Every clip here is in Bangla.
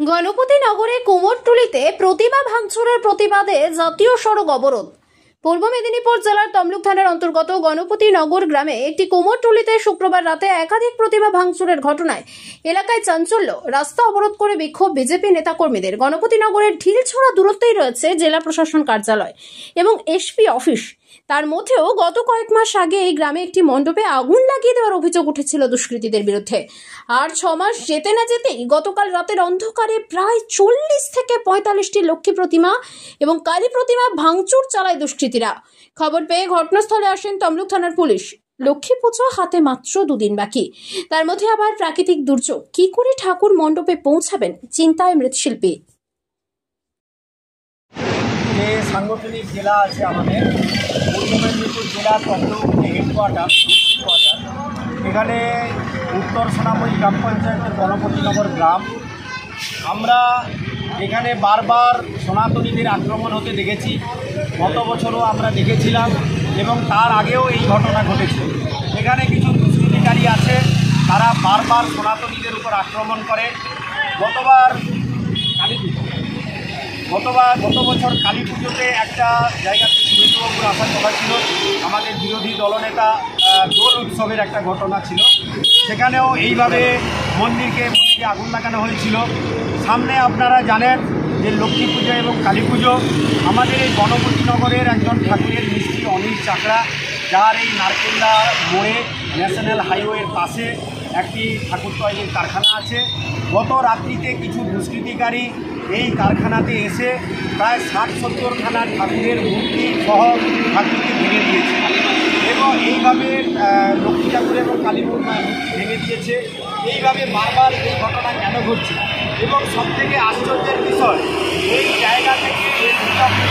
গণপতি নগরে কুমোরটুলিতে প্রতিমা ভাঙচুরের প্রতিবাদে জাতীয় সড়ক অবরোধ। পূর্ব মেদিনীপুর জেলার তমলুক থানার অন্তর্গত গণপতি নগর গ্রামে একটি কুমোরটুলিতে শুক্রবার রাতে একাধিক প্রতিমা ভাঙচুরের ঘটনায় এলাকায় চাঞ্চল্য। রাস্তা অবরোধ করে বিক্ষোভ বিজেপি নেতাকর্মীদের। গণপতি নগরের ঢিলছোড়া দূরত্বেই রয়েছে জেলা প্রশাসন কার্যালয় এবং এসপি অফিস। তার মধ্যেও গত কয়েক মাস আগে এই গ্রামে একটি মণ্ডপে আগুন লাগিয়ে দেওয়ার অভিযোগ উঠেছিল দুষ্কৃতীদের বিরুদ্ধে। আর 6 মাস যেতে না যেতেই গতকাল রাতের অন্ধকারে প্রায় 40 থেকে 45টি লক্ষ্মী প্রতিমা এবং কালী প্রতিমা ভাঙচুর চালায় দুষ্কৃতীরা। খবর পেয়ে ঘটনাস্থলে আসেন তমলুক থানার পুলিশ। লক্ষ্মী পুজো হাতে মাত্র 2 দিন বাকি, তার মধ্যে আবার প্রাকৃতিক দুর্যোগ। কি করে ঠাকুর মণ্ডপে পৌঁছাবেন, চিন্তায় মৃৎশিল্পী। যে সাংগঠনিক জেলা আছে আমাদের পূর্ব মেদিনীপুর জেলার তমলুক হেডকোয়ার্টার, এখানে উত্তর সোনামুড়ি গ্রাম পঞ্চায়েতের গণপতিনগর গ্রাম। আমরা এখানে বারবার সনাতনীদের আক্রমণ হতে দেখেছি। গত বছরও আমরা দেখেছিলাম এবং তার আগেও এই ঘটনা ঘটেছে। এখানে কিছু দুষ্কৃতিকারী আছে, তারা বারবার সনাতনীদের উপর আক্রমণ করে। গত বছর কালী পুজোতে একটা জায়গাতে সুরেন্দ্রবাবুর আসার কথা ছিল। আমাদের বিরোধী দলনেতা দোল উৎসবের একটা ঘটনা ছিল, সেখানেও এইভাবে মন্দিরকে আগুন লাগানো হয়েছিল। সামনে আপনারা জানেন যে লক্ষ্মী পুজো এবং কালী পুজো। আমাদের এই গণপতিনগরের একজন ঠাকুরের মিস্ত্রি অনিল চাকরা, যার এই নারকেলদা মোড়ে ন্যাশনাল হাইওয়ের পাশে একটি ঠাকুর তৈরির কারখানা আছে। গত রাত্রিতে কিছু দুষ্কৃতিকারী এই কারখানাতে এসে প্রায় 60-70 খানা ঠাকুরের মূর্তি সহ ঠাকুরকে ভেঙে দিয়েছে এবং এইভাবে লক্ষ্মী ঠাকুর এবং কালী মূর্তি ভেঙে দিয়েছে। এইভাবে বারবার এই ঘটনা কেন ঘটছে? এবং সবথেকে আশ্চর্যের বিষয়, এই জায়গা থেকে এই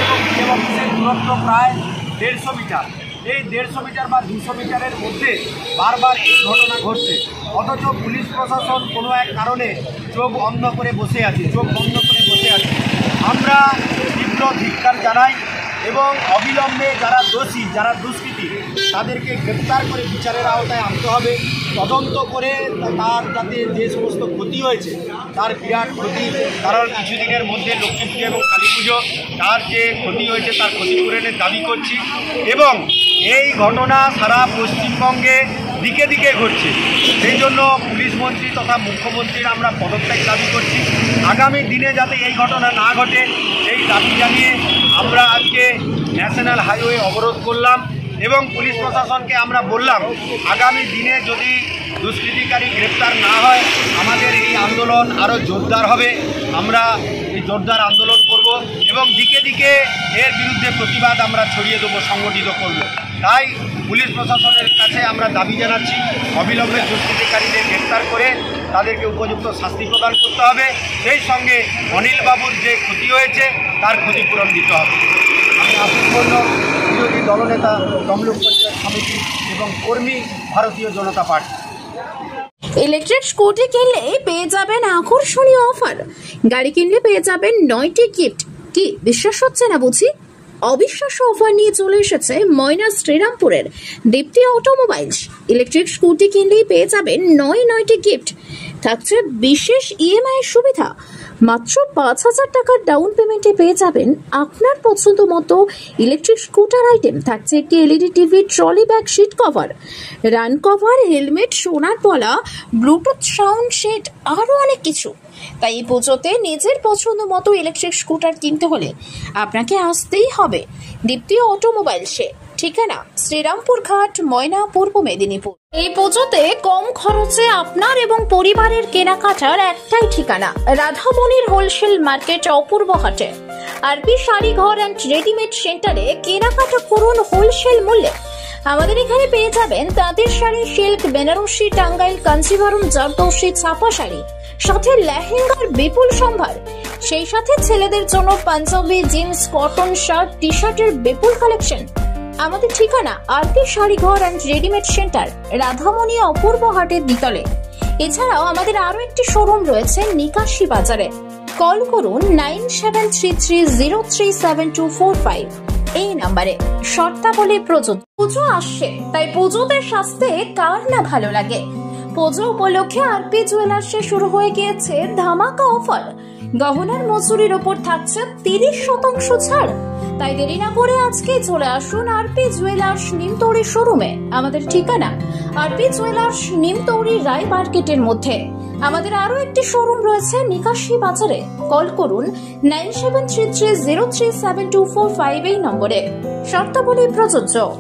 এবং বিএম অফিসের দূরত্ব প্রায় 150 মিটার। এই 150 মিটার বা 200 মিটারের মধ্যে বারবার এই ঘটনা ঘটছে, অথচ পুলিশ প্রশাসন কোনো এক কারণে চোখ বন্ধ করে বসে আছে। আমরা তীব্র ধিক্কার জানাই এবং অবিলম্বে যারা দোষী, যারা দুষ্কৃতী, তাদেরকে গ্রেপ্তার করে বিচারের আওতায় আনতে হবে। তদন্ত করে তার যাতে যে সমস্ত ক্ষতি হয়েছে তার বিরাট ক্ষতি, কারণ কিছুদিনের মধ্যে লক্ষ্মী পুজো এবং কালী পুজো, তার যে ক্ষতি হয়েছে তার ক্ষতিপূরণের দাবি করছি। এবং এই ঘটনা সারা পশ্চিমবঙ্গে দিকে দিকে ঘটছে, সেই জন্য পুলিশ মন্ত্রী তথা মুখ্যমন্ত্রীর আমরা পদত্যাগ দাবি করছি। আগামী দিনে যাতে এই ঘটনা না ঘটে সেই দাবি জানিয়ে আমরা আজকে ন্যাশনাল হাইওয়ে অবরোধ করলাম এবং পুলিশ প্রশাসনকে আমরা বললাম আগামী দিনে যদি দুষ্কৃতিকারী গ্রেপ্তার না হয় আমাদের এই আন্দোলন আরও জোরদার হবে। আমরা এই জোরদার আন্দোলন করব এবং দিকে দিকে এর বিরুদ্ধে প্রতিবাদ আমরা ছড়িয়ে দেবো, সংগঠিত করব। তাই পুলিশ প্রশাসনের কাছে আমরা দাবি জানাচ্ছি অবিলম্বে দুষ্কৃতিকারীদের গ্রেপ্তার করে তাদেরকে উপযুক্ত শাস্তি প্রদান করতে হবে। সেই সঙ্গে অনিল বাবুর যে ক্ষতি হয়েছে তার ক্ষতিপূরণ দিতে হবে। আমি আশিস মণ্ডল, বিরোধী দলনেতা, তমলুক পঞ্চায়েত সমিতি এবং কর্মী, ভারতীয় জনতা পার্টি। ইলেকট্রিক স্কুটি কিনলে পেয়ে যাবেন আকর্ষণীয় অফার, গাড়ি কিনলে পেয়ে যাবেন 9টি গিফট। কি বিশ্বাস হচ্ছে না বুঝি? অবিশ্বাস্য অফার নিয়ে চলে এসেছে ময়না শ্রীরামপুরের দীপ্তি অটোমোবাইলস। ইলেকট্রিক স্কুটি কিনলেই পেয়ে যাবেন 9টি গিফট। থাকছে বিশেষ ইএমআই এর সুবিধা। মাত্র 5,000 টাকার ডাউন পেমেন্টে পেয়ে যাবেন আপনার পছন্দ মতো ইলেকট্রিক স্কুটার আইটেম। থাকছে একটি LED TV, trolley bag, seat cover, rain cover, helmet, সোনার পলা, ব্লুটুথ সাউন্ড সেট, আরও অনেক কিছু। তাই এই পুজোতে নিজের পছন্দ মতো ইলেকট্রিক স্কুটার কিনতে হলে আপনাকে আসতেই হবে দীপ্তি অটোমোবাইলসে। ঠিকানা শ্রীরামপুর ঘাট, ময়না, পূর্ব মেদিনীপুর। এই পুজোতে কম খরচে আপনার এবং পরিবারের কেনাকাটার একটাই ঠিকানা, রাধামণির হোলসেল মার্কেট, অপূর্ব হাটে। আরপি শাড়ি ঘর অ্যান্ড রেডিমেড সেন্টারে কেনাকাটা করুন হোলসেল মূল্যে। আমাদের এখানে পেয়ে যাবেন তাঁতের শাড়ি, সিল্ক, বেনারসি, টাঙ্গাইল, কাঞ্চিভারম, জারদৌসি, ছাপা শাড়ি, সাথে লেহেঙ্গার বিপুল সম্ভার। সেই সাথে ছেলেদের জন্য পাঞ্জাবি, জিন্স, কটন শার্ট, টি শার্টের বিপুল কালেকশন। আমাদের ঠিকানা আরপি শাড়ি ঘর অ্যান্ড রেডিমেড সেন্টার, রাধামণি, অপূর্ব হাটের দ্বিতলে। এছাড়াও আমাদের আরো একটি শোরুম রয়েছে নিকাশি বাজারে। কল করুন 9733037245 এই নাম্বারে। শর্তাবলী প্রযোজ্য। পুজো আসছে, তাই পুজোতে সাজতে কার না ভালো লাগে। পুজো উপলক্ষে আরপি জুয়েলার্সে শুরু হয়ে গিয়েছে ধামাকা অফার। গহনার মজুরির ওপর থাকছে 30% ছাড়। তাই দেরি না করে আজকে চলে আসুন আরপি জুয়েলার্স নিমতৌরি শোরুমে। আমাদের ঠিকানা আরপি জুয়েলার্স নিমতৌরি রায় মার্কেটের মধ্যে। আমাদের আরো একটি শোরুম রয়েছে নিকাশি বাজারে। কল করুন 9733037245 এই নম্বরে। শর্তাবলী প্রযোজ্য।